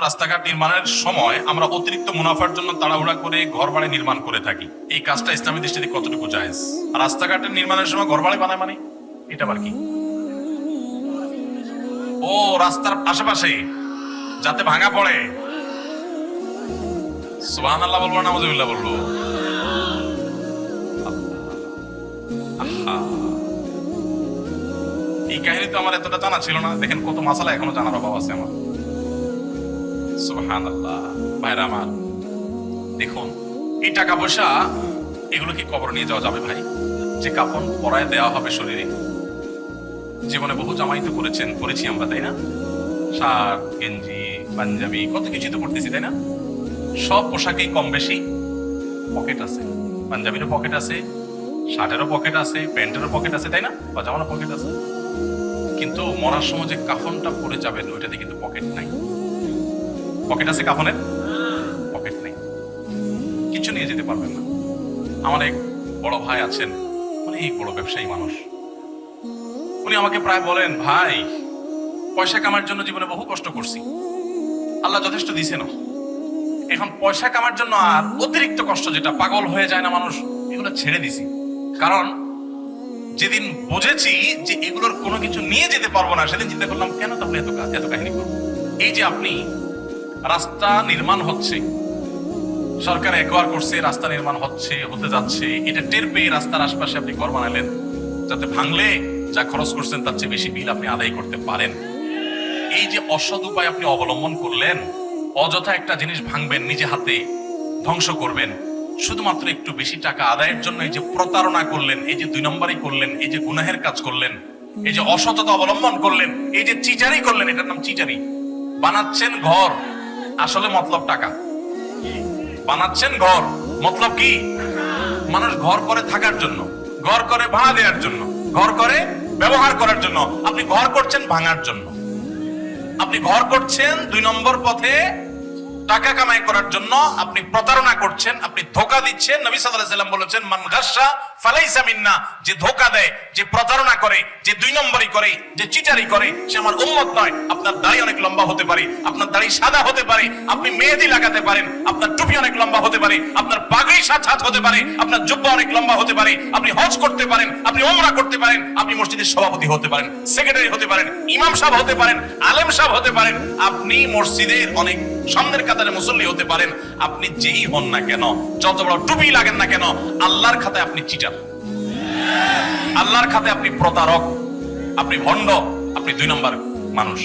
রাস্তাঘাট নির্মাণের সময় আমরা অতিরিক্ত মুনাফার জন্য তাড়াহুড়া করে ঘর বাড়ি নির্মাণ করে থাকি। এই কাজটা ইসলামী দৃষ্টিতে কতটুকু জায়েজ? রাস্তাঘাটের নির্মাণের সময় ঘর বাড়ি বানায় মানে এটা আবার কি? ও রাস্তার আশেপাশে যাতে ভাঙা পড়ে। সুবহানাল্লাহ বলবো না নাউযুবিল্লাহ বলবো? এই কাহিনী তো আমার এতটা জানা ছিল না। দেখেন কত মাসালা এখনো জানার অভাব আছে আমার। সুবহানাল্লাহ। ভাইরা আমার, দেখুন এই টাকা পয়সা এগুলো কি কবর নিয়ে যাওয়া যাবে ভাই? যে কাফন পরায় দেওয়া হবে শরীরে, জীবনে বহু জামাই তো করেছি আমরা, তাই না? শার্ট, গেঞ্জি, পাঞ্জাবি, কত কিছু তো পড়তেছি, তাই না? সব পোশাকেই কম বেশি পকেট আছে। পাঞ্জাবিরও পকেট আছে, শার্টেরও পকেট আছে, প্যান্টেরও পকেট আছে, তাই না? পাজামারও পকেট আছে। কিন্তু মরার সময় যে কাফনটা পরে যাবেন ওইটাতে কিন্তু পকেট নাই। পকেট আছে কাফনের? পকেট নেই, কিছু নিয়ে যেতে পারবেন না। আমার এক বড় ভাই আছেন, অনেক বড় ব্যবসায়ী মানুষ। উনি আমাকে প্রায় বলেন, ভাই পয়সা কামার জন্য জীবনে বহু কষ্ট করছি, আল্লাহ যথেষ্ট দিছে না, এখন পয়সা কামার জন্য আর অতিরিক্ত কষ্ট, যেটা পাগল হয়ে যায় না মানুষ, এগুলো ছেড়ে দিছি। কারণ যেদিন বুঝেছি যে এগুলোর কোনো কিছু নিয়ে যেতে পারবো না, সেদিন চিন্তা করলাম কেন তাহলে এত কাহিনী করবো। এই যে আপনি রাস্তা নির্মাণ হচ্ছে, সরকার একবার করছে, রাস্তা নির্মাণ হতে যাচ্ছে, এটা টের পেয়ে রাস্তার আশপাশে আপনি ঘর বানালেন, যাতে ভাঙলে যা খরচ করছেন তার চেয়ে বেশি বিল আপনি আদায় করতে পারেন। এই যে অসৎ উপায় আপনি অবলম্বন করলেন, অযথা একটা জিনিস ভাঙবেন, নিজে হাতে ধ্বংস করবেন, শুধুমাত্র একটু বেশি টাকা আদায়ের জন্য এই যে প্রতারণা করলেন, এই যে 2 নম্বরই করলেন, এই যে গুনাহের কাজ করলেন, এই যে অসততা অবলম্বন করলেন, এই যে চিটারি করলেন, এটার নাম চিটারি। বানাচ্ছেন ঘর, আসলে মতলব টাকা। বানাচ্ছেন ঘর, মতলব কি? মানুষ ঘর করে থাকার জন্য, ঘর করে ভাড়া দেওয়ার জন্য, ঘর করে ব্যবহার করার জন্য। আপনি ঘর করছেন ভাঙার জন্য। আপনি ঘর করছেন 2 নম্বর পথে টাকা কামাই করার জন্য। আপনি প্রতারণা করছেন, আপনি ধোঁকা দিচ্ছেন। নবী সাল্লাল্লাহু আলাইহি ওয়াসাল্লাম বলেছেন, মান গাশশা ফালাইসা মিন্না। যে ধোঁকা দেয়, যে প্রতারণা করে, যে 2 নম্বরই করে, যে চিটারি করে, সে আমার উম্মত নয়। আপনার দাড়ি অনেক লম্বা হতে পারে, আপনার দাড়ি সাদা হতে পারে, আপনি মেহেদি লাগাতে পারেন, আপনার টুপি অনেক লম্বা হতে পারে, আপনার পাগড়ি 7 হাত হতে পারে, আপনার জুব্বা অনেক লম্বা হতে পারে, আপনি হজ করতে পারেন, আপনি উমরা করতে পারেন, আপনি মসজিদের সভাপতি হতে পারেন, সেক্রেটারি হতে পারেন, ইমাম সাহেব হতে পারেন, আলেম সাহেব হতে পারেন, আপনি মসজিদের অনেক সামনের কাতারে মুসল্লি হতে পারেন। আপনি যেই হন না কেন, যত বড় টুপি লাগেন না কেন, আল্লাহর খাতায় আপনি চিটার, আল্লাহর খাতায় আপনি প্রতারক, আপনি ভণ্ড, আপনি 2 নম্বর মানুষ।